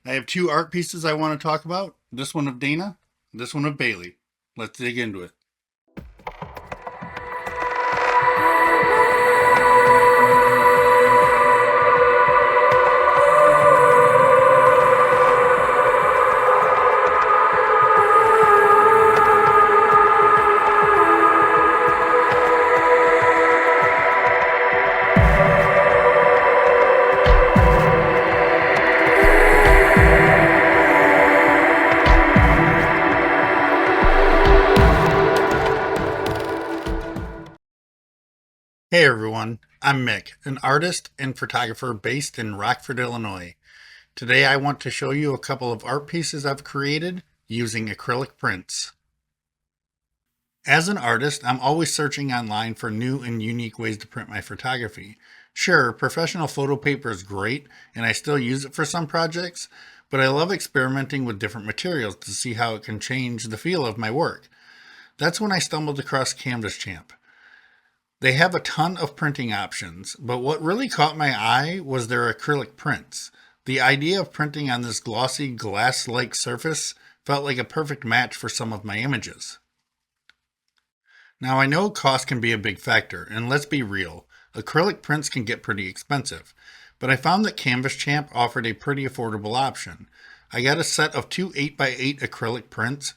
I have two art pieces I want to talk about. This one of Dana, this one of Bailey. Let's dig into it. Hey everyone, I'm Mick, an artist and photographer based in Rockford, Illinois. Today I want to show you a couple of art pieces I've created using acrylic prints. As an artist, I'm always searching online for new and unique ways to print my photography. Sure, professional photo paper is great, and I still use it for some projects, but I love experimenting with different materials to see how it can change the feel of my work. That's when I stumbled across Canvas Champ. They have a ton of printing options, but what really caught my eye was their acrylic prints. The idea of printing on this glossy glass-like surface felt like a perfect match for some of my images. Now I know cost can be a big factor, and let's be real, acrylic prints can get pretty expensive, but I found that Canvas Champ offered a pretty affordable option. I got a set of two 8x8 acrylic prints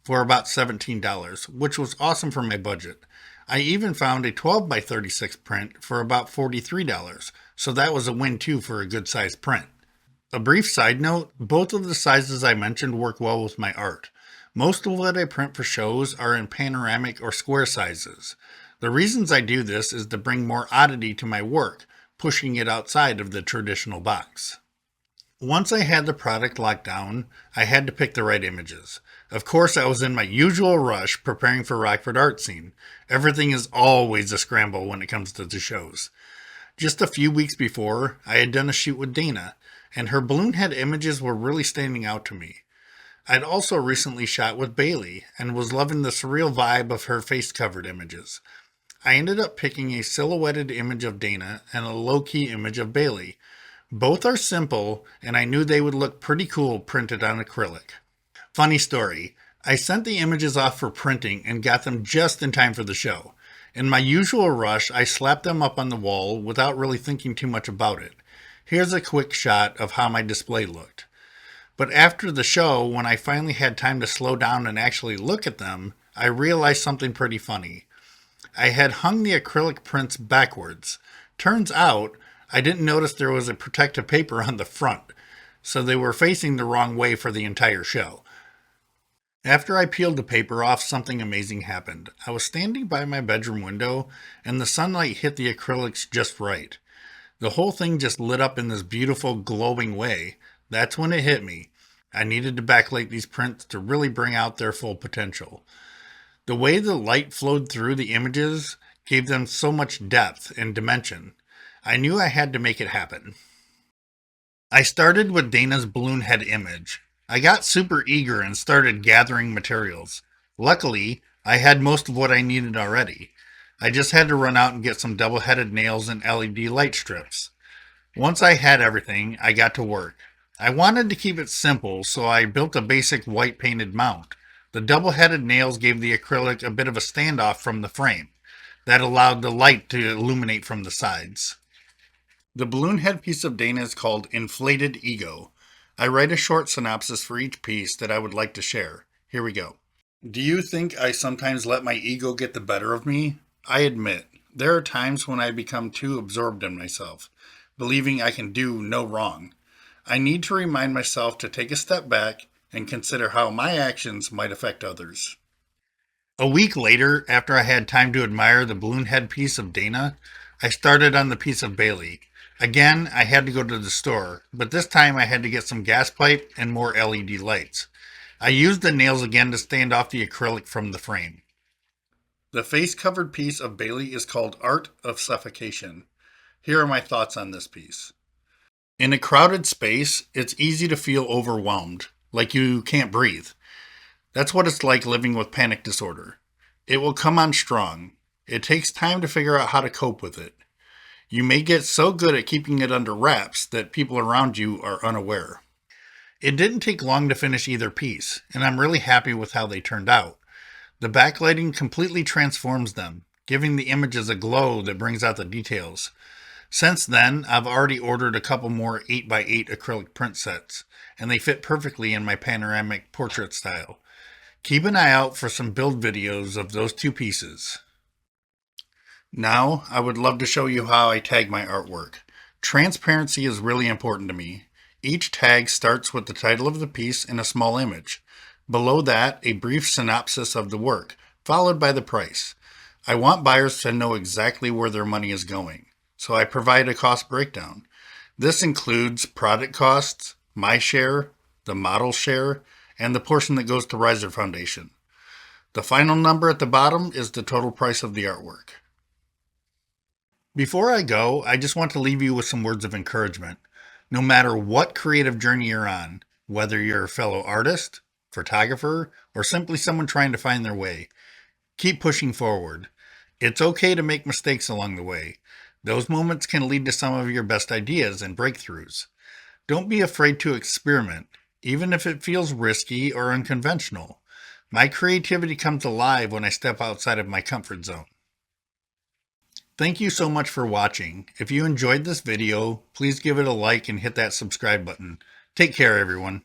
for about $17, which was awesome for my budget. I even found a 12x36 print for about $43, so that was a win too for a good sized print. A brief side note, both of the sizes I mentioned work well with my art. Most of what I print for shows are in panoramic or square sizes. The reasons I do this is to bring more oddity to my work, pushing it outside of the traditional box. Once I had the product locked down, I had to pick the right images. Of course, I was in my usual rush preparing for Rockford Art Scene. Everything is always a scramble when it comes to the shows. Just a few weeks before, I had done a shoot with Dana, and her balloon head images were really standing out to me. I'd also recently shot with Bailey and was loving the surreal vibe of her face-covered images. I ended up picking a silhouetted image of Dana and a low-key image of Bailey. Both are simple, and I knew they would look pretty cool printed on acrylic. Funny story, I sent the images off for printing and got them just in time for the show. In my usual rush, I slapped them up on the wall without really thinking too much about it. Here's a quick shot of how my display looked. But after the show, when I finally had time to slow down and actually look at them, I realized something pretty funny. I had hung the acrylic prints backwards. Turns out, I didn't notice there was a protective paper on the front, so they were facing the wrong way for the entire show. After I peeled the paper off, something amazing happened. I was standing by my bedroom window, and the sunlight hit the acrylics just right. The whole thing just lit up in this beautiful, glowing way. That's when it hit me. I needed to backlight these prints to really bring out their full potential. The way the light flowed through the images gave them so much depth and dimension. I knew I had to make it happen. I started with Dana's balloon head image. I got super eager and started gathering materials. Luckily, I had most of what I needed already. I just had to run out and get some double-headed nails and LED light strips. Once I had everything, I got to work. I wanted to keep it simple, so I built a basic white painted mount. The double-headed nails gave the acrylic a bit of a standoff from the frame. That allowed the light to illuminate from the sides. The balloon head piece of Dana is called Inflated Ego. I write a short synopsis for each piece that I would like to share. Here we go. Do you think I sometimes let my ego get the better of me? I admit, there are times when I become too absorbed in myself, believing I can do no wrong. I need to remind myself to take a step back and consider how my actions might affect others. A week later, after I had time to admire the balloon head piece of Dana, I started on the piece of Bailey. Again, I had to go to the store, but this time I had to get some gas pipe and more LED lights. I used the nails again to stand off the acrylic from the frame. The face-covered piece of Bailey is called Art of Suffocation. Here are my thoughts on this piece. In a crowded space, it's easy to feel overwhelmed, like you can't breathe. That's what it's like living with panic disorder. It will come on strong. It takes time to figure out how to cope with it. You may get so good at keeping it under wraps that people around you are unaware. It didn't take long to finish either piece, and I'm really happy with how they turned out. The backlighting completely transforms them, giving the images a glow that brings out the details. Since then, I've already ordered a couple more 8x8 acrylic print sets, and they fit perfectly in my panoramic portrait style. Keep an eye out for some build videos of those two pieces. Now, I would love to show you how I tag my artwork. Transparency is really important to me. Each tag starts with the title of the piece and a small image. Below that, a brief synopsis of the work, followed by the price. I want buyers to know exactly where their money is going, so I provide a cost breakdown. This includes product costs, my share, the model share, and the portion that goes to Riser Foundation. The final number at the bottom is the total price of the artwork. Before I go, I just want to leave you with some words of encouragement. No matter what creative journey you're on, whether you're a fellow artist, photographer, or simply someone trying to find their way, keep pushing forward. It's okay to make mistakes along the way. Those moments can lead to some of your best ideas and breakthroughs. Don't be afraid to experiment, even if it feels risky or unconventional. My creativity comes alive when I step outside of my comfort zone. Thank you so much for watching. If you enjoyed this video, please give it a like and hit that subscribe button. Take care, everyone.